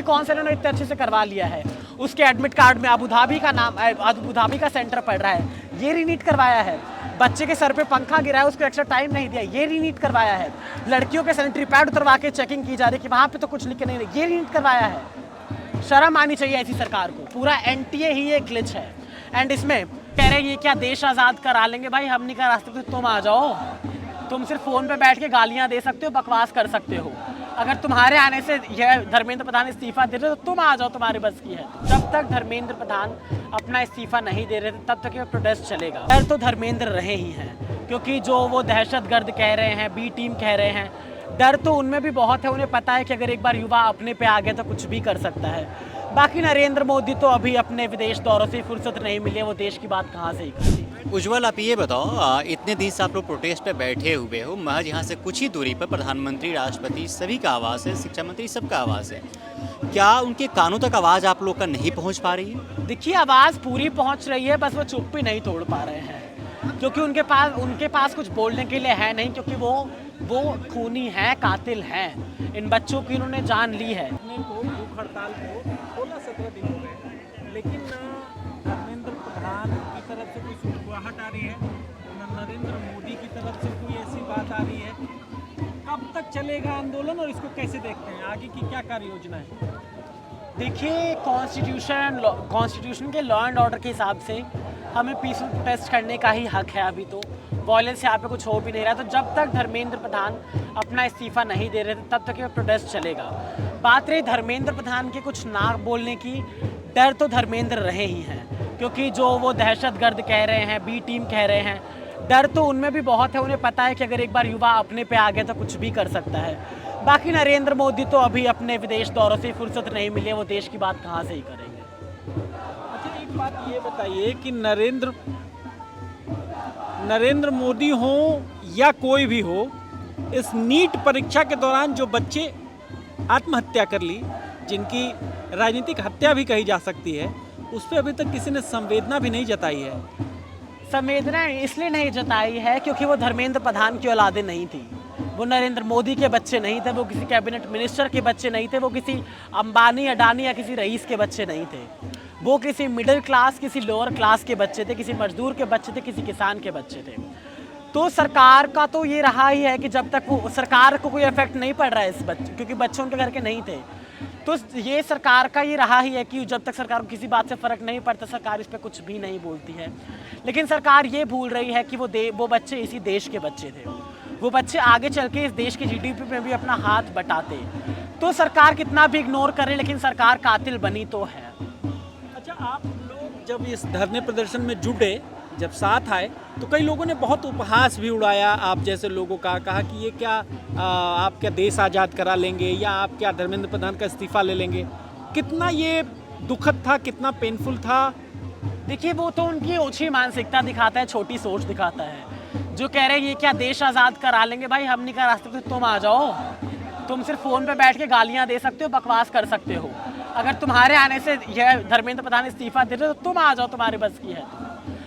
भी कौन सा इन्होंने इतने अच्छे से करवा लिया है। उसके एडमिट कार्ड में अबू धाबी का नाम, अबू धाबी का सेंटर पड़ रहा है, ये रीनीट करवाया है। बच्चे के सर पे पंखा गिरा है, उसको एक्स्ट्रा टाइम नहीं दिया, ये रीनीट करवाया है। लड़कियों के सैनिटरी पैड उतरवा के चेकिंग की जा रही है कि वहाँ पे तो कुछ लिख के नहीं, ये रीनीट करवाया है। शर्म आनी चाहिए ऐसी सरकार को। पूरा एनटीए ही ये ग्लिच है। एंड इसमें कह रहे हैं ये क्या देश आज़ाद करा लेंगे। भाई हम नहीं करा सकते, तुम आ जाओ। तुम सिर्फ फ़ोन पे बैठ के गालियाँ दे सकते हो, बकवास कर सकते हो। अगर तुम्हारे आने से यह धर्मेंद्र प्रधान इस्तीफा दे रहे तो तुम आ जाओ, तुम्हारे बस की है। जब तक धर्मेंद्र प्रधान अपना इस्तीफा नहीं दे रहे तब तक ये प्रोटेस्ट चलेगा। डर तो धर्मेंद्र रहे ही हैं, क्योंकि जो वो दहशतगर्द कह रहे हैं, बी टीम कह रहे हैं, डर तो उनमें भी बहुत है। उन्हें पता है कि अगर एक बार युवा अपने पे आ गया तो कुछ भी कर सकता है। बाकी नरेंद्र मोदी तो अभी अपने विदेश दौरों से फुर्सत नहीं मिली है, वो देश की बात कहाँ से ही करती। उज्ज्वल, आप ये बताओ, इतने दिन से आप लोग प्रोटेस्ट पे बैठे हुए हो, महज यहाँ से कुछ ही दूरी पर प्रधानमंत्री, राष्ट्रपति सभी का आवाज़ है, शिक्षा मंत्री सबका आवाज़ है। क्या उनके कानों तक आवाज़ आप लोग का नहीं पहुँच पा रही है? देखिए, आवाज़ पूरी पहुँच रही है, बस वो चुप भी नहीं तोड़ पा रहे हैं, क्योंकि उनके पास कुछ बोलने के लिए है नहीं, क्योंकि वो खूनी हैं, कातिल हैं। इन बच्चों की इन्होंने जान ली है। भूख हड़ताल को 16-17 दिन हो गए, लेकिन धर्मेंद्र प्रधान की तरफ से कोई सुखवाहट आ रही है, न नरेंद्र मोदी की तरफ से कोई ऐसी बात आ रही है। कब तक चलेगा आंदोलन और इसको कैसे देखते हैं, आगे की क्या कार्य योजना है? देखिए, कॉन्स्टिट्यूशन के लॉ एंड ऑर्डर के हिसाब से हमें पीसफुल प्रोटेस्ट करने का ही हक है। अभी तो वॉयलेंस यहाँ पे कुछ हो भी नहीं रहा, तो जब तक धर्मेंद्र प्रधान अपना इस्तीफा नहीं दे रहे तब तक ये प्रोटेस्ट चलेगा। बात रही धर्मेंद्र प्रधान के कुछ ना बोलने की, डर तो धर्मेंद्र रहे ही हैं, क्योंकि जो वो दहशतगर्द कह रहे हैं, बी टीम कह रहे हैं, डर तो उनमें भी बहुत है। उन्हें पता है कि अगर एक बार युवा अपने पे आ गया तो कुछ भी कर सकता है। बाकी नरेंद्र मोदी तो अभी अपने विदेश दौरों से फुर्सत नहीं मिली है, वो देश की बात कहाँ से ही करेंगे। अच्छा, एक बात ये बताइए कि नरेंद्र मोदी हो या कोई भी हो, इस नीट परीक्षा के दौरान जो बच्चे आत्महत्या कर ली, जिनकी राजनीतिक हत्या भी कही जा सकती है, उस पर अभी तक किसी ने संवेदना भी नहीं जताई है। संवेदना इसलिए नहीं जताई है क्योंकि वो धर्मेंद्र प्रधान की औलादें नहीं थी, वो नरेंद्र मोदी के बच्चे नहीं थे, वो किसी कैबिनेट मिनिस्टर के बच्चे नहीं थे, वो किसी अंबानी, अडानी या किसी रईस के बच्चे नहीं थे। वो किसी मिडिल क्लास, किसी लोअर क्लास के बच्चे थे, किसी मजदूर के बच्चे थे, किसी किसान के बच्चे थे। तो सरकार का तो ये रहा ही है कि जब तक वो सरकार को कोई इफेक्ट नहीं पड़ रहा है इस बच्चे, क्योंकि बच्चे उनके घर के नहीं थे, तो ये सरकार का ये रहा ही है कि जब तक सरकार को किसी बात से फ़र्क नहीं पड़ता, सरकार इस पर कुछ भी नहीं बोलती है। लेकिन सरकार ये भूल रही है कि वो बच्चे इसी देश के बच्चे थे, वो बच्चे आगे चल के इस देश की जीडीपी में भी अपना हाथ बटाते। तो सरकार कितना भी इग्नोर करे, लेकिन सरकार कातिल बनी तो है। अच्छा, आप लोग जब इस धरने प्रदर्शन में जुटे, जब साथ आए, तो कई लोगों ने बहुत उपहास भी उड़ाया आप जैसे लोगों का, कहा कि ये क्या आप क्या देश आज़ाद करा लेंगे, या आप क्या धर्मेंद्र प्रधान का इस्तीफा ले लेंगे। कितना ये दुखद था, कितना पेनफुल था? देखिए, वो तो उनकी ओछी मानसिकता दिखाता है, छोटी सोच दिखाता है। जो कह रहे हैं ये क्या देश आज़ाद करा लेंगे, भाई हम नहीं करा सकते, तुम आ जाओ। तुम सिर्फ फ़ोन पे बैठ के गालियाँ दे सकते हो, बकवास कर सकते हो। अगर तुम्हारे आने से यह धर्मेंद्र प्रधान इस्तीफा दे रहे तो तुम आ जाओ, तुम्हारे बस की है।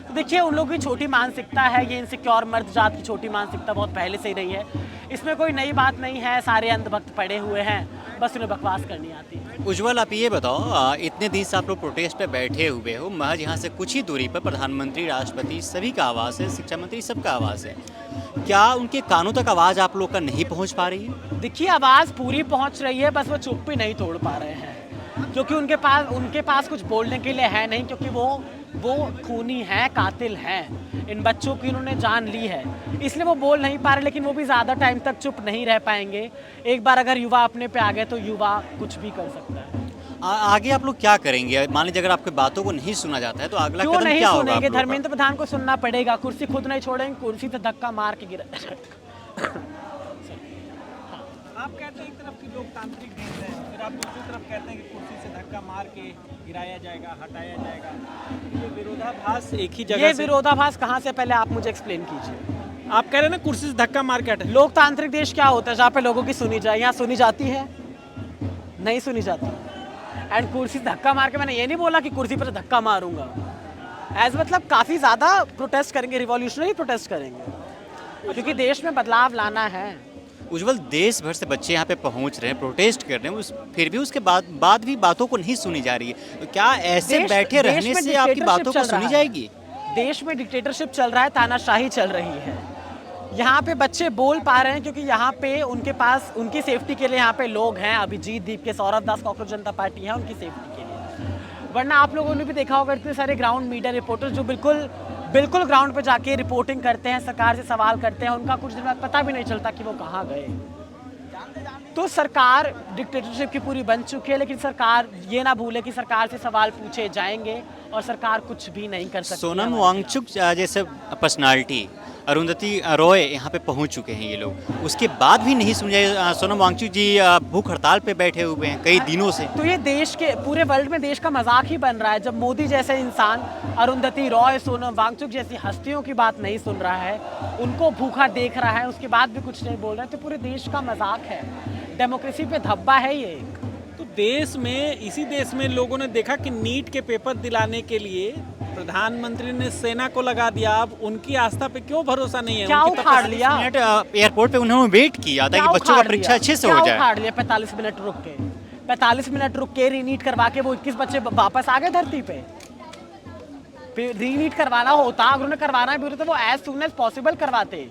तो देखिए, उन लोगों की छोटी मानसिकता है, ये इनसिक्योर मर्द जात की छोटी मानसिकता बहुत पहले से ही रही है। इसमें कोई नई बात नहीं है, सारे अंधभक्त पड़े हुए हैं, बस उन्हें बकवास करनी आती है। उज्ज्वल, आप ये बताओ, इतने दिन से आप लोग प्रोटेस्ट पे बैठे हुए हो, महज यहाँ से कुछ ही दूरी पर प्रधानमंत्री, राष्ट्रपति सभी का आवाज़ है, शिक्षा मंत्री सबका आवाज़ है। क्या उनके कानों तक आवाज़ आप लोग का नहीं पहुँच पा रही है? देखिए, आवाज़ पूरी पहुँच रही है, बस वो चुप भी नहीं तोड़ पा रहे हैं, क्योंकि उनके पास कुछ बोलने के लिए है नहीं, क्योंकि वो खूनी हैं, कातिल हैं। इन बच्चों की इन्होंने जान ली है, इसलिए वो बोल नहीं पा रहे। लेकिन वो भी ज़्यादा टाइम तक चुप नहीं रह पाएंगे। एक बार अगर युवा अपने पे आ गए तो युवा कुछ भी कर सकता है। आगे आप लोग क्या करेंगे? मान लीजिए अगर आपकी बातों को नहीं सुना जाता है तो अगला क्यों कदम नहीं क्या होगा? सुनेंगे? धर्मेंद्र प्रधान को सुनना पड़ेगा। कुर्सी खुद नहीं छोड़ेंगे, कुर्सी से धक्का मार के गिरा। आप कहते हैं एक तरफ की लोकतांत्रिक देश है, फिर आप दूसरी तरफ कहते हैं कि कुर्सी से धक्का मार के गिराया जाएगा, हटाया जाएगा। ये विरोधाभास एक ही जगह ये से। विरोधाभास कहाँ से, पहले आप मुझे एक्सप्लेन कीजिए। आप कह रहे हैं ना कुर्सी से धक्का मार के हटाया। लोकतांत्रिक देश क्या होता है? जहाँ पे लोगों की सुनी जाए। यहाँ सुनी जाती है? नहीं सुनी जाती। एंड कुर्सी से धक्का मार के, मैंने ये नहीं बोला कि कुर्सी पर धक्का मारूंगा। एज मतलब काफ़ी ज़्यादा प्रोटेस्ट करेंगे, रिवॉल्यूशनरी प्रोटेस्ट करेंगे, क्योंकि देश में बदलाव लाना है। उज्जवल, देश भर से बच्चे यहाँ पे पहुँच रहे हैं, प्रोटेस्ट कर रहे हैं, फिर भी उसके बाद भी बातों को नहीं सुनी जा रही है। तो क्या ऐसे बैठे रहने में से आपकी डिक्टेटरशिप बातों को चल रहा सुनी है। जाएगी? देश में डिक्टेटरशिप चल रहा है, तानाशाही चल रही है। यहाँ पे बच्चे बोल पा रहे हैं क्योंकि यहाँ पे उनके पास उनकी सेफ्टी के लिए यहाँ पे लोग हैं। अभिजीत दीप के, सौरभ दास, कॉकरोच जनता पार्टी है उनकी सेफ्टी के लिए। वरना आप लोगों ने भी देखा होगा इतने सारे ग्राउंड मीडिया रिपोर्टर्स जो बिल्कुल ग्राउंड पे जाके रिपोर्टिंग करते हैं, सरकार से सवाल करते हैं, उनका कुछ दिन बाद पता भी नहीं चलता कि वो कहाँ गए। तो सरकार डिक्टेटरशिप की पूरी बन चुकी है, लेकिन सरकार ये ना भूले कि सरकार से सवाल पूछे जाएंगे और सरकार कुछ भी नहीं कर सकती। सोनम वांगचुक जैसे पर्सनालिटी, अरुंधति रॉय यहाँ पे पहुँच चुके हैं ये लोग, उसके बाद भी नहीं सुने। सोनम वांगचुक जी भूख हड़ताल पे बैठे हुए हैं कई दिनों से। तो ये देश के पूरे वर्ल्ड में देश का मजाक ही बन रहा है जब मोदी जैसे इंसान अरुंधति रॉय, सोनम वांगचुक जैसी हस्तियों की बात नहीं सुन रहा है, उनको भूखा देख रहा है, उसके बाद भी कुछ नहीं बोल रहा है। तो पूरे देश का मजाक है, डेमोक्रेसी पे धब्बा है ये एक। तो देश में, इसी देश में लोगों ने देखा कि नीट के पेपर दिलाने के लिए प्रधानमंत्री ने सेना को लगा दिया। अब उनकी आस्था पे क्यों भरोसा नहीं है? क्या उनकी उखाड़ लिया? मिनट एयरपोर्ट पे उन्होंने वेट किया था कि बच्चों का परीक्षा अच्छे से हो जाए। उखाड़ लिया 45 मिनट रुक के, 45 मिनट रुक के रीनीट करवा के वो 21 बच्चे वापस आ गए धरती पे। रीनीट करवाना होता, अगर उन्हें करवाना भी होता तो वो एज सून एज पॉसिबल करवाते।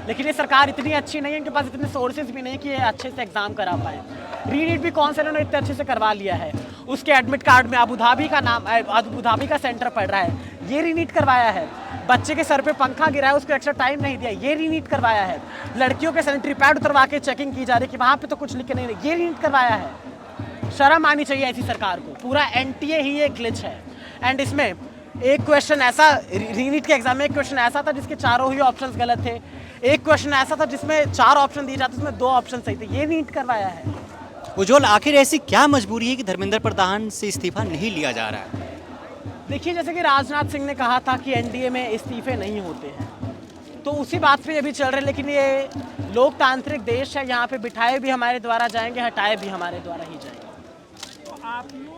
लेकिन ये सरकार इतनी अच्छी नहीं है, इनके पास इतने सोर्सेज भी नहीं कि ये अच्छे से एग्जाम करा पाए। रीनीट भी कौन से इन्होंने इतने अच्छे से करवा लिया है। उसके एडमिट कार्ड में अबू धाबी का नाम, अबू धाबी का सेंटर पड़ रहा है, ये रीनीट करवाया है। बच्चे के सर पे पंखा गिरा है, उसको एक्स्ट्रा टाइम नहीं दिया, ये रीनीट करवाया है। लड़कियों के सैनिटरी पैड उतरवा के चेकिंग की जा रही है कि वहाँ पे तो कुछ लिख के नहीं, ये रीनीट करवाया है। शर्म आनी चाहिए ऐसी सरकार को। पूरा एनटीए ही एक ग्लिच है। एंड इसमें एक क्वेश्चन ऐसा, रीनीट के एग्जाम में एक क्वेश्चन ऐसा था जिसके चारों ही ऑप्शंस गलत थे। एक क्वेश्चन ऐसा था जिसमें 4 ऑप्शन दिए जाते, उसमें 2 ऑप्शन सही थे। ये नीट करवाया है। उज्जवल, आखिर ऐसी क्या मजबूरी है कि धर्मेंद्र प्रधान से इस्तीफा नहीं लिया जा रहा है? देखिए, जैसे कि राजनाथ सिंह ने कहा था कि एनडीए में इस्तीफे नहीं होते हैं, तो उसी बात पे ये भी चल रहे हैं। लेकिन ये लोकतांत्रिक देश है, यहाँ पे बिठाए भी हमारे द्वारा जाएंगे, हटाए भी हमारे द्वारा ही जाएंगे। तो आप लोग,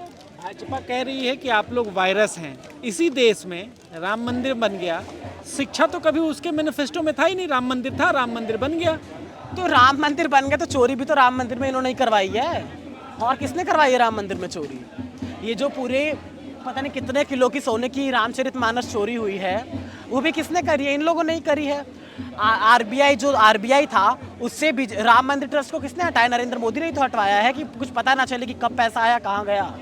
भाजपा कह रही है कि आप लोग वायरस हैं। इसी देश में राम मंदिर बन गया, शिक्षा तो कभी उसके मैनिफेस्टो में था ही नहीं। राम मंदिर था, राम मंदिर बन गया। तो राम मंदिर बन गया तो चोरी भी तो राम मंदिर में इन्होंने ही करवाई है। और किसने करवाई है राम मंदिर में चोरी? ये जो पूरे पता नहीं कितने किलो की सोने की रामचरितमानस चोरी हुई है, वो भी किसने करी है? इन लोगों ने ही करी है। आरबीआई, जो आरबीआई था, उससे भी राम मंदिर ट्रस्ट को किसने हटाया? नरेंद्र मोदी ने ही तो हटवाया है कि कुछ पता ना चले कि कब पैसा आया, कहाँ गया।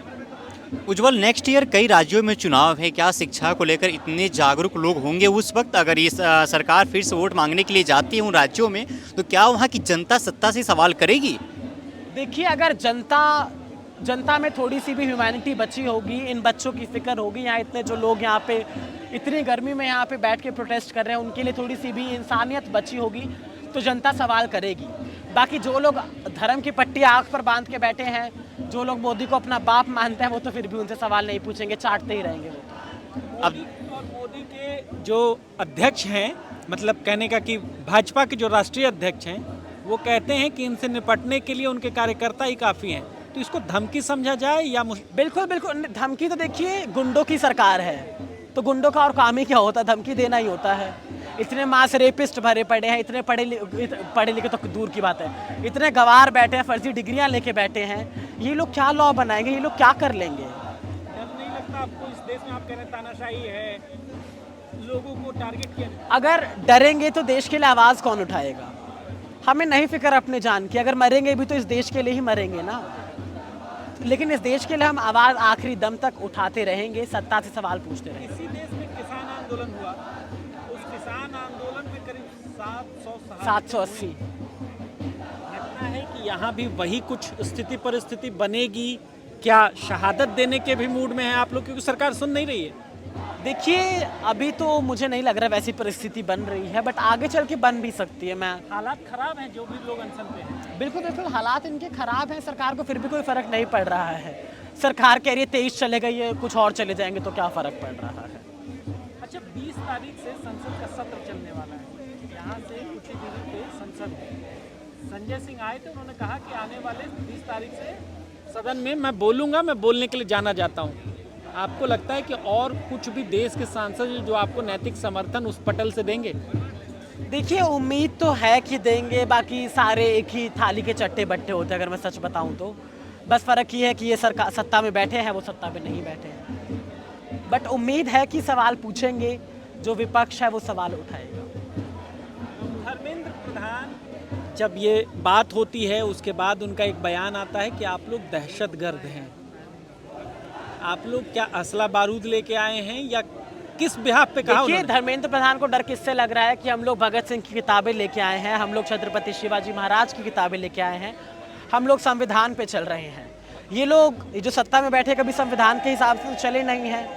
उज्जवल, नेक्स्ट ईयर कई राज्यों में चुनाव है, क्या शिक्षा को लेकर इतने जागरूक लोग होंगे उस वक्त अगर ये सरकार फिर से वोट मांगने के लिए जाती है उन राज्यों में, तो क्या वहाँ की जनता सत्ता से सवाल करेगी? देखिए, अगर जनता में थोड़ी सी भी ह्यूमैनिटी बची होगी, इन बच्चों की फिक्र होगी, यहाँ इतने जो लोग यहाँ पे इतनी गर्मी में यहाँ पे बैठ के प्रोटेस्ट कर रहे हैं, उनके लिए थोड़ी सी भी इंसानियत बची होगी, तो जनता सवाल करेगी। बाकी जो लोग धर्म की पट्टी आँख पर बांध के बैठे हैं, जो लोग मोदी को अपना बाप मानते हैं, वो तो फिर भी उनसे सवाल नहीं पूछेंगे, चाटते ही रहेंगे वो। अब मोदी के जो अध्यक्ष हैं, मतलब कहने का कि भाजपा के जो राष्ट्रीय अध्यक्ष हैं, वो कहते हैं कि इनसे निपटने के लिए उनके कार्यकर्ता ही काफ़ी हैं। तो इसको धमकी समझा जाए या बिल्कुल बिल्कुल धमकी। तो देखिए, गुंडों की सरकार है, तो गुंडों का और काम ही क्या होता है? धमकी देना ही होता है। इतने मास रेपिस्ट भरे पड़े हैं, इतने पढ़े लिखे तो दूर की बात है, इतने गवार बैठे हैं, फर्जी डिग्रियां लेके बैठे हैं। ये लोग क्या लॉ बनाएंगे? ये लोग क्या कर लेंगे? डर नहीं लगता आपको? इस देश में आप कह रहे हैं तानाशाही है, लोगों को टारगेट किया। अगर डरेंगे तो देश के लिए आवाज़ कौन उठाएगा? हमें नहीं फिक्र अपने जान की। अगर मरेंगे भी तो इस देश के लिए ही मरेंगे ना। लेकिन इस देश के लिए हम आवाज़ आखिरी दम तक उठाते रहेंगे, सत्ता से सवाल पूछते रहेंगे। इसी देश में किसान आंदोलन हुआ, उस किसान आंदोलन में करीब 780 लगता है कि यहाँ भी वही कुछ स्थिति परिस्थिति बनेगी। क्या शहादत देने के भी मूड में है आप लोग, क्योंकि सरकार सुन नहीं रही है? देखिए, अभी तो मुझे नहीं लग रहा वैसी परिस्थिति बन रही है, बट आगे चल के बन भी सकती है। मैं हालात खराब हैं, जो भी लोग अनशन पे हैं। बिल्कुल बिल्कुल हालात इनके खराब हैं। सरकार को फिर भी कोई फ़र्क नहीं पड़ रहा है। सरकार कह रही है 23 चले गई है, कुछ और चले जाएंगे, तो क्या फ़र्क पड़ रहा है? अच्छा, 20 तारीख से संसद का सत्र चलने वाला है। यहाँ से कुछ ही दूरी पे संसद है। संजय सिंह आए थे, उन्होंने कहा कि आने वाले 20 तारीख से सदन में मैं बोलूँगा, मैं बोलने के लिए जाना चाहता हूँ। आपको लगता है कि और कुछ भी देश के सांसद जो आपको नैतिक समर्थन उस पटल से देंगे? देखिए उम्मीद तो है कि देंगे, बाकी सारे एक ही थाली के चट्टे बट्टे होते हैं अगर मैं सच बताऊं तो। बस फ़र्क ये है कि ये सरकार सत्ता में बैठे हैं, वो सत्ता में नहीं बैठे हैं। बट उम्मीद है कि सवाल पूछेंगे, जो विपक्ष है वो सवाल उठाएगा। धर्मेंद्र प्रधान जब ये बात होती है उसके बाद उनका एक बयान आता है कि आप लोग दहशतगर्द हैं। आप लोग क्या असला बारूद लेके आए हैं या किस बिहाफ पे कहा देखिए उन्होंने? धर्मेंद्र प्रधान को डर किससे लग रहा है कि हम लोग भगत सिंह की किताबें लेके आए हैं, हम लोग छत्रपति शिवाजी महाराज की किताबें लेके आए हैं, हम लोग संविधान पे चल रहे हैं। ये लोग जो सत्ता में बैठे कभी संविधान के हिसाब से तो चले नहीं हैं,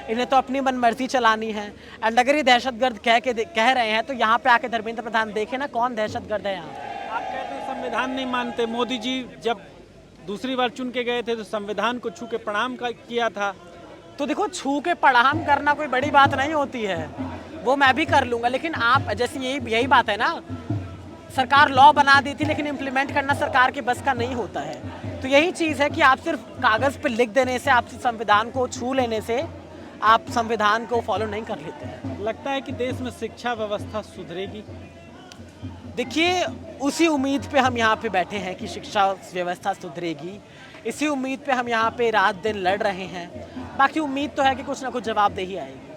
इन्हें तो अपनी मनमर्जी चलानी है। एंड अगर ये दहशतगर्द कह रहे हैं तो यहाँ पे आके धर्मेंद्र प्रधान देखे ना कौन दहशतगर्द है यहाँ पे। आप कहते हैं संविधान नहीं मानते। मोदी जी जब दूसरी बार चुन के गए थे तो संविधान को छू के प्रणाम किया था। तो देखो छू के प्रणाम करना कोई बड़ी बात नहीं होती है, वो मैं भी कर लूँगा, लेकिन आप जैसे यही बात है ना, सरकार लॉ बना दी थी लेकिन इम्प्लीमेंट करना सरकार के बस का नहीं होता है। तो यही चीज़ है कि आप सिर्फ कागज़ पे लिख देने से, आप संविधान को छू लेने से आप संविधान को फॉलो नहीं कर लेते हैं। लगता है कि देश में शिक्षा व्यवस्था सुधरेगी। देखिए उसी उम्मीद पे हम यहाँ पे बैठे हैं कि शिक्षा व्यवस्था सुधरेगी, इसी उम्मीद पे हम यहाँ पे रात दिन लड़ रहे हैं। बाकी उम्मीद तो है कि कुछ ना कुछ जवाबदेही आएगी।